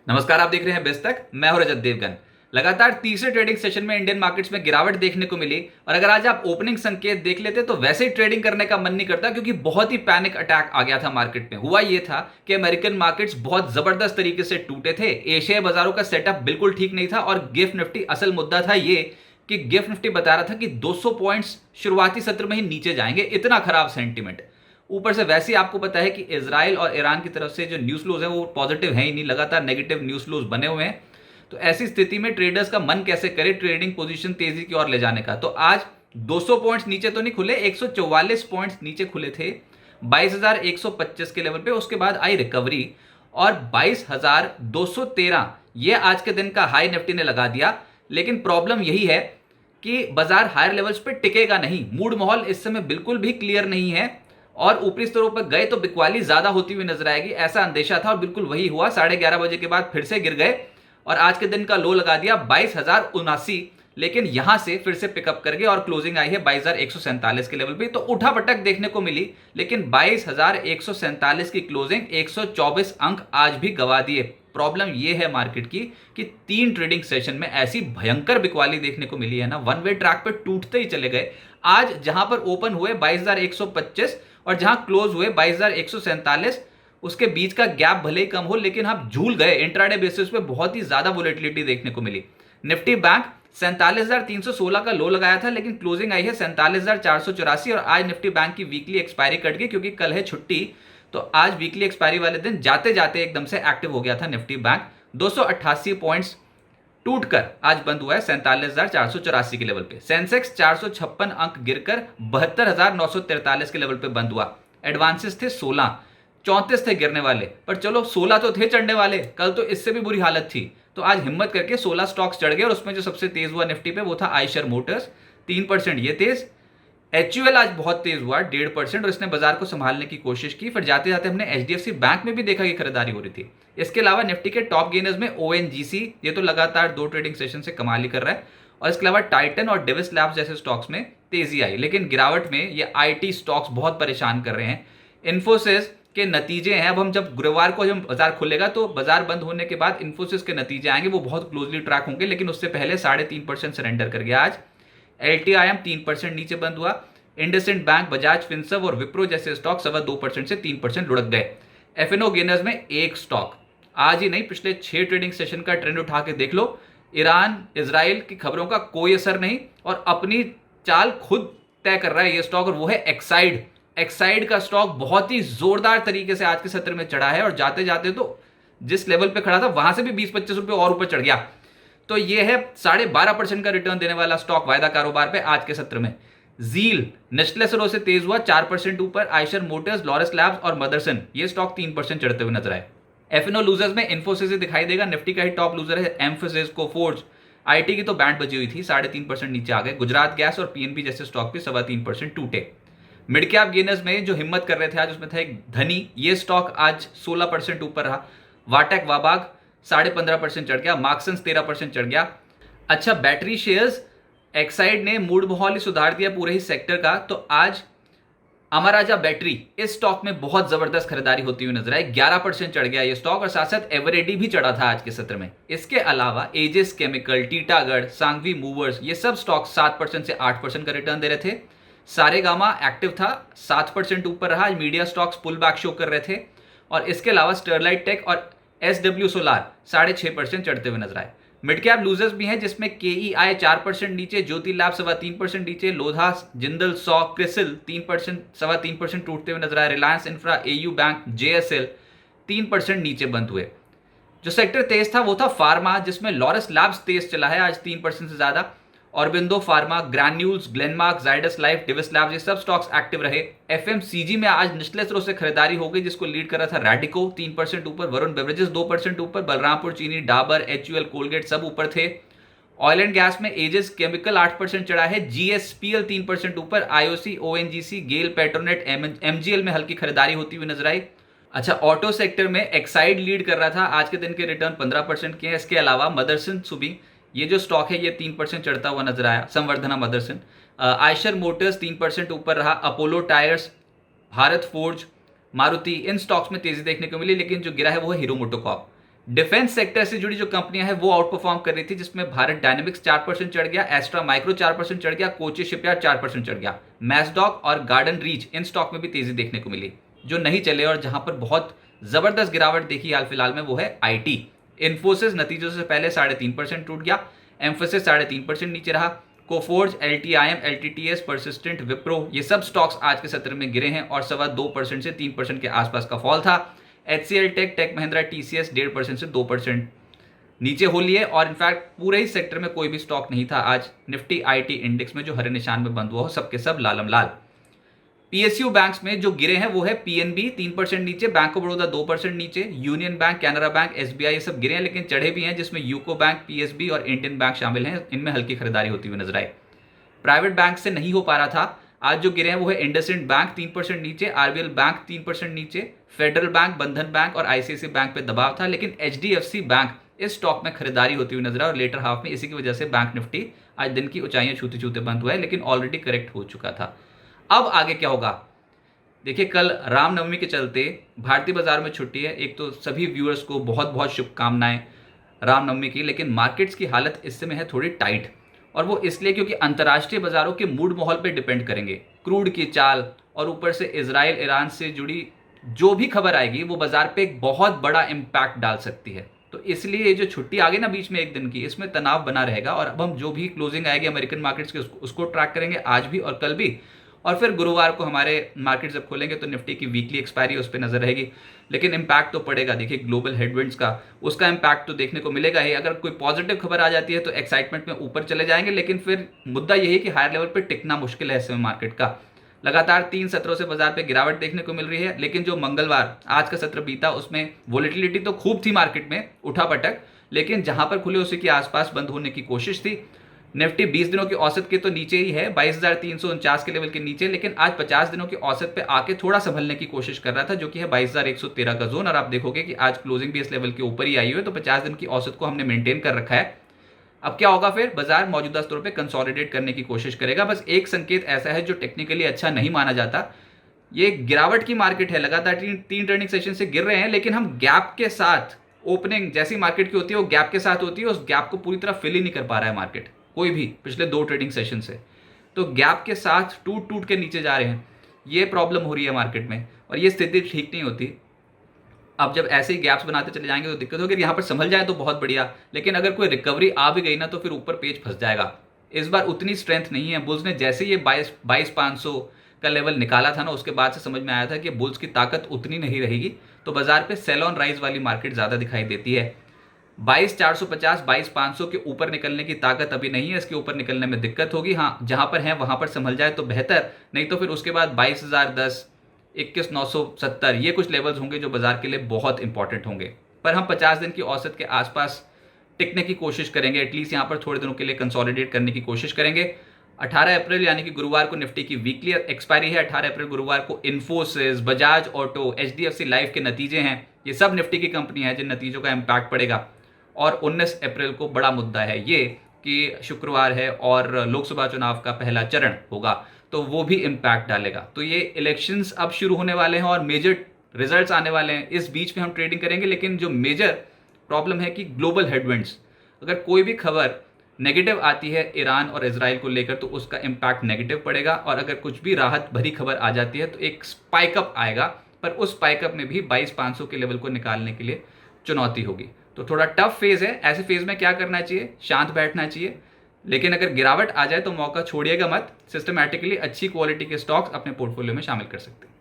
नमस्कार, आप देख रहे हैं बेस तक। मैं हूं रजत देवगन। लगातार तीसरे ट्रेडिंग सेशन में इंडियन मार्केट्स में गिरावट देखने को मिली और अगर आज आप ओपनिंग संकेत देख लेते तो वैसे ही ट्रेडिंग करने का मन नहीं करता, क्योंकि बहुत ही पैनिक अटैक आ गया था मार्केट में। हुआ ये था कि अमेरिकन मार्केट्स बहुत जबरदस्त तरीके से टूटे थे। एशियाई बाजारों का सेटअप बिल्कुल ठीक नहीं था और गिफ्ट निफ्टी, असल मुद्दा था ये कि गिफ्ट निफ्टी बता रहा था कि 200 पॉइंट्स शुरुआती सत्र में ही नीचे जाएंगे। इतना खराब सेंटीमेंट। ऊपर से वैसे ही आपको पता है कि इजराइल और ईरान की तरफ से जो न्यूज फ्लोज है वो पॉजिटिव है ही नहीं, लगातार नेगेटिव न्यूज फ्लोज बने हुए हैं। तो ऐसी स्थिति में ट्रेडर्स का मन कैसे करे ट्रेडिंग पोजीशन तेजी की ओर ले जाने का। तो आज 200 पॉइंट्स नीचे तो नहीं खुले, 144 पॉइंट्स नीचे खुले थे 22,125 के लेवल पे। उसके बाद आई रिकवरी और 22,213 ये आज के दिन का हाई निफ्टी ने लगा दिया। लेकिन प्रॉब्लम यही है कि बाजार हायर लेवल्स पे टिकेगा नहीं। मूड माहौल इस समय बिल्कुल भी क्लियर नहीं है और ऊपरी स्तरों पर गए तो बिकवाली ज्यादा होती हुई नजर आएगी, ऐसा अंदेशा था और बिल्कुल वही हुआ। 11:30 बजे के बाद फिर से गिर गए और आज के दिन का लो लगा दिया 22,079, लेकिन यहां से फिर से पिकअप कर गए और क्लोजिंग आई है 22,147 के लेवल पे। तो उठा पटक देखने को मिली, लेकिन 22,147 की क्लोजिंग 124 अंक आज भी गवा दिए। प्रॉब्लम यह है मार्केट की कि 3 ट्रेडिंग सेशन में ऐसी भयंकर बिकवाली देखने को मिली है ना, वन वे ट्रैक पे टूटते ही चले गए। आज जहां पर ओपन हुए 22,125 और जहां क्लोज हुए 22,147, उसके बीच का गैप भले ही कम हो, लेकिन हम झूल गए। इंट्राडे बेसिस पे बहुत ही ज्यादा वोलेटिलिटी देखने को मिली। निफ्टी बैंक 47,316 का लो लगाया था, लेकिन क्लोजिंग आई है 47,484 और आज निफ्टी बैंक की वीकली एक्सपायरी कट गई क्योंकि कल है छुट्टी। तो आज वीकली एक्सपायरी वाले दिन जाते जाते एकदम से एक्टिव हो गया था निफ्टी बैंक। 288 पॉइंट्स टूटकर आज बंद हुआ है 47,484 के लेवल पे। सेंसेक्स 456 अंक गिरकर 72,943 के लेवल पे बंद हुआ। एडवांसेस थे 16, 34 थे गिरने वाले, पर चलो 16 तो थे चढ़ने वाले। कल तो इससे भी बुरी हालत थी। तो आज हिम्मत करके 16 स्टॉक्स चढ़ गए और उसमें जो सबसे तेज हुआ निफ्टी पे वो था आयशर मोटर्स, 3% ये तेज। एचयूएल आज बहुत तेज हुआ 1.5% और इसने बाजार को संभालने की कोशिश की। फिर जाते जाते हमने एचडीएफसी बैंक में भी देखा कि खरीदारी हो रही थी। इसके अलावा निफ्टी के टॉप गेनर्स में ओएनजीसी, ये तो लगातार 2 ट्रेडिंग सेशन से कमाल ही कर रहा है। और इसके अलावा टाइटन और डिविस लैब्स जैसे स्टॉक्स में तेजी आई, लेकिन गिरावट में ये आईटी स्टॉक्स बहुत परेशान कर रहे हैं। इन्फोसिस के नतीजे हैं। अब हम जब गुरुवार को जब बाजार खुलेगा तो बाजार बंद होने के बाद इन्फोसिस के नतीजे आएंगे, वो बहुत क्लोजली ट्रैक होंगे, लेकिन उससे पहले 3.5% सरेंडर कर गया आज। एलटीआईएम 3% नीचे बंद हुआ। इंडसइंड बैंक, बजाज फिनसर्व और विप्रो जैसे स्टॉक 2.25% से 3% लुढ़क गए। एफएनओ गेनर्स में एक स्टॉक आज ही नहीं, पिछले 6 ट्रेडिंग सेशन का ट्रेंड उठा के देख लो। ईरान इजराइल की खबरों का कोई असर नहीं और अपनी चाल खुद तय कर रहा है ये स्टॉक, और वो है एक्साइड। एक्साइड का स्टॉक बहुत ही जोरदार तरीके से आज के सत्र में चढ़ा है और जाते जाते तो जिस लेवल पे खड़ा था वहां से भी 20-25 रुपए और ऊपर चढ़ गया। तो ये है 12.5% का रिटर्न देने वाला स्टॉक वायदा कारोबार पे आज के सत्र में। जील नेस्ले सरो से तेज हुआ 4% ऊपर। आयशर मोटर्स, लॉरस लैब्स और मदरसन ये स्टॉक 3% चढ़ते हुए नजर आए। एफएनओ लूजर्स में इन्फोसिस दिखाई देगा। निफ्टी का ही टॉप लूजर है एम्फोसिस, कोफोर्ज। आईटी की तो बैंड बची हुई थी, 3.5% नीचे आ गए। गुजरात गैस और पीएनबी जैसे स्टॉक भी 3.25% टूटे। मिड कैप गेनर्स में जो हिम्मत कर रहे थे आज, उसमें था एक धनी, ये स्टॉक आज 16% ऊपर रहा। वाटेक वाबाग 15.5% चढ़ गया। मार्क्सन्स 13% चढ़ गया। अच्छा, बैटरी शेयर्स, एक्साइड ने मूड माहौल ही सुधार दिया पूरे ही सेक्टर का। तो आज अमराजा बैटरी, इस स्टॉक में बहुत जबरदस्त खरीदारी होती हुई नजर आई। 11% चढ़ गया ये स्टॉक और साथ साथ एवरेडी भी चढ़ा था आज के सत्र में। इसके अलावा Aegis chemical, Titagarh, Sanghvi movers, ये सब स्टॉक 7% से 8% का रिटर्न दे रहे थे। सारेगामा एक्टिव था, 7% ऊपर रहा। Media stocks pull back show कर रहे थे। और इसके अलावा स्टरलाइट टेक और एसडब्ल्यू सोलार 6.5% चढ़ते हुए नजर आए। मिड कैप लूजर्स भी हैं, जिसमें केईआई 4% नीचे, ज्योति लैब 3.25% नीचे, लोधा, जिंदल, सौ, क्रिसिल 3%, 3.25% टूटते हुए नजर आए। Reliance infra, AU bank, JSL 3% नीचे बंद हुए। जो सेक्टर तेज था वो था फार्मा, जिसमें लॉरस लैब्स तेज चला है आज 3% से ज्यादा। Aurobindo pharma, Granules, Glenmark, Zydus life, Divi's labs, ये सब स्टॉक्स एक्टिव रहे। एफएमसीजी में आज निचले स्तरों से खरीदारी हो गई, जिसको लीड कर रहा था रैडिको 3% ऊपर, वरुण बेवरेजेस 2% ऊपर, बलरामपुर चीनी, डाबर, एचयूएल, कोलगेट सब ऊपर थे। ऑयल एंड गैस में एजिस केमिकल 8% चढ़ा है। जीएसपीएल 3% ऊपर। आईओसी, ओएनजीसी, गेल, पेट्रोनेट, एमजीएल में हल्की खरीदारी होती हुई नजर आई। अच्छा, ऑटो सेक्टर में एक्साइड लीड कर रहा था, आज के दिन के रिटर्न 15% के हैं। इसके अलावा मदरसन सुबी, ये जो स्टॉक है ये 3% चढ़ता हुआ नजर आया। संवर्धना मदरसन। आयशर मोटर्स 3% ऊपर रहा। Apollo tyres, Bharat forge, Maruti, इन स्टॉक्स में तेजी देखने को मिली, लेकिन जो गिरा है वो है हीरो मोटोकॉर्प। डिफेंस सेक्टर से जुड़ी जो कंपनियां हैं वो आउट परफॉर्म कर रही थी, जिसमें भारत डायनेमिक्स 4% चढ़ गया, एस्ट्रा माइक्रो 4% चढ़ गया, कोची शिपयार्ड 4% चढ़ गया। मैसडॉक और गार्डन रीच इन स्टॉक में भी तेजी देखने को मिली। जो नहीं चले और जहां पर बहुत जबरदस्त गिरावट देखी हाल फिलहाल में वो है आईटी। इन्फोसिस नतीजों से पहले 3.5% टूट गया, एम्फोसिस 3.5% नीचे रहा, कोफोर्ज, एलटीआईएम, एलटीटीएस, परसिस्टेंट, विप्रो ये सब स्टॉक्स आज के सत्र में गिरे हैं और 2.25% से 3% के आसपास का फॉल था। HCL tech, tech Mahindra, TCS 1.5% से 2% नीचे हो लिए और इनफैक्ट पूरे ही सेक्टर में कोई भी स्टॉक नहीं था आज निफ्टी आईटी इंडेक्स में जो हरे निशान में बंद हुआ हो, सबके सब लालम लाल। पीएसयू बैंक्स में जो गिरे हैं वो है पीएनबी 3% नीचे, बैंक ऑफ बड़ौदा 2% नीचे, union bank, Canara bank, SBI ये सब गिरे हैं, लेकिन चढ़े भी हैं जिसमें यूको बैंक, पीएसबी और इंडियन बैंक शामिल हैं। इनमें हल्की खरीदारी होती हुई नजर आई। प्राइवेट बैंक से नहीं हो पा रहा था, आज जो गिरे हैं वो है इंडसइंड बैंक 3% नीचे, आरबीएल बैंक 3% नीचे, फेडरल बैंक, बंधन बैंक और आईसीआईसीआई बैंक पे दबाव था, लेकिन एचडीएफसी बैंक इस स्टॉक में खरीदारी होती हुई नजर आई और लेटर हाफ में इसी की वजह से बैंक निफ्टी आज दिन की ऊंचाइयां छूते छूते बंद हुआ है, लेकिन ऑलरेडी करेक्ट हो चुका था। अब आगे क्या होगा देखिए, कल रामनवमी के चलते भारतीय बाजार में छुट्टी है। एक तो सभी व्यूअर्स को बहुत बहुत शुभकामनाएं रामनवमी की, लेकिन मार्केट्स की हालत इस समय है थोड़ी टाइट, और वो इसलिए क्योंकि अंतर्राष्ट्रीय बाजारों के मूड माहौल पे डिपेंड करेंगे। क्रूड की चाल और ऊपर से इजराइल ईरान से जुड़ी जो भी खबर आएगी वो बाजार पे एक बहुत बड़ा इम्पैक्ट डाल सकती है। तो इसलिए ये जो छुट्टी आ गई ना बीच में एक दिन की, इसमें तनाव बना रहेगा और अब हम जो भी क्लोजिंग आएगी अमेरिकन मार्केट्स की उसको ट्रैक करेंगे आज भी और कल भी, और फिर गुरुवार को हमारे मार्केट जब खोलेंगे तो निफ्टी की वीकली एक्सपायरी उस पर नजर रहेगी। लेकिन इम्पैक्ट तो पड़ेगा, देखिए ग्लोबल हेडविंड्स का उसका इम्पैक्ट तो देखने को मिलेगा ही। अगर कोई पॉजिटिव खबर आ जाती है तो एक्साइटमेंट में ऊपर चले जाएंगे, लेकिन फिर मुद्दा यही है कि हायर लेवल पर टिकना मुश्किल है इस समय मार्केट का। लगातार 3 सत्रों से बाजार पे गिरावट देखने को मिल रही है, लेकिन जो मंगलवार आज का सत्र बीता उसमें वोलेटिलिटी तो खूब थी मार्केट में, उठापटक, लेकिन जहां पर खुले उसी के आसपास बंद होने की कोशिश थी। निफ्टी 20 दिनों की औसत के तो नीचे ही है, 22,349 के लेवल के नीचे, लेकिन आज 50 दिनों की औसत पे आके थोड़ा संभलने की कोशिश कर रहा था, जो कि है 22,113 का जोन। और आप देखोगे कि आज क्लोजिंग भी इस लेवल के ऊपर ही आई हुई है, तो 50 दिन की औसत को हमने मेंटेन कर रखा है। अब क्या होगा, फिर बाजार मौजूदा स्तरों पे कंसोलिडेट करने की कोशिश करेगा। बस एक संकेत ऐसा है जो टेक्निकली अच्छा नहीं माना जाता, ये गिरावट की मार्केट है, लगातार 3 ट्रेडिंग सेशन से गिर रहे हैं, लेकिन हम गैप के साथ, ओपनिंग जैसी मार्केट की होती है वो गैप के साथ होती है, उस गैप को पूरी तरह फिल ही नहीं कर पा रहा है मार्केट कोई भी पिछले 2 ट्रेडिंग सेशन से। तो गैप के साथ टूट टूट के नीचे जा रहे हैं, ये प्रॉब्लम हो रही है मार्केट में और ये स्थिति ठीक नहीं होती। अब जब ऐसे ही गैप्स बनाते चले जाएंगे तो दिक्कत होगी। यहाँ पर संभल जाए तो बहुत बढ़िया, लेकिन अगर कोई रिकवरी आ भी गई ना तो फिर ऊपर पेज फंस जाएगा। इस बार उतनी स्ट्रेंथ नहीं है। बुल्स ने जैसे ये 22,500 का लेवल निकाला था ना, उसके बाद से समझ में आया था कि बुल्स की ताकत उतनी नहीं रहेगी, तो बाजार पे सेल ऑन राइज वाली मार्केट ज्यादा दिखाई देती है। 22,450, 22,500 के ऊपर निकलने की ताकत अभी नहीं है, इसके ऊपर निकलने में दिक्कत होगी। हाँ, जहां पर है वहां पर संभल जाए तो बेहतर, नहीं तो फिर उसके बाद 22,010, 21,970 ये कुछ लेवल्स होंगे जो बाजार के लिए बहुत इंपॉर्टेंट होंगे। पर हम 50 दिन की औसत के आसपास टिकने की कोशिश करेंगे, एटलीस्ट यहाँ पर थोड़े दिनों के लिए कंसोलिडेट करने की कोशिश करेंगे। 18 अप्रैल यानी कि गुरुवार को निफ्टी की वीकली एक्सपायरी है। 18 अप्रैल गुरुवार को Infosys, Bajaj auto, HDFC life के नतीजे हैं। ये सब निफ्टी की कंपनी है जिन नतीजों का इम्पैक्ट पड़ेगा। और 19 अप्रैल को बड़ा मुद्दा है ये कि शुक्रवार है और लोकसभा चुनाव का पहला चरण होगा, तो वो भी इम्पैक्ट डालेगा। तो ये इलेक्शंस अब शुरू होने वाले हैं और मेजर रिजल्ट्स आने वाले हैं। इस बीच में हम ट्रेडिंग करेंगे, लेकिन जो मेजर प्रॉब्लम है कि ग्लोबल हेडविंड्स, अगर कोई भी खबर नेगेटिव आती है ईरान और इजराइल को लेकर तो उसका इम्पैक्ट नेगेटिव पड़ेगा, और अगर कुछ भी राहत भरी खबर आ जाती है तो एक स्पाइकअप आएगा, पर उस स्पाइकअप में भी 22,500 के लेवल को निकालने के लिए चुनौती होगी। तो थोड़ा टफ फेज है। ऐसे फेज में क्या करना चाहिए, शांत बैठना चाहिए, लेकिन अगर गिरावट आ जाए तो मौका छोड़िएगा मत। सिस्टमैटिकली अच्छी क्वालिटी के स्टॉक्स अपने पोर्टफोलियो में शामिल कर सकते हैं।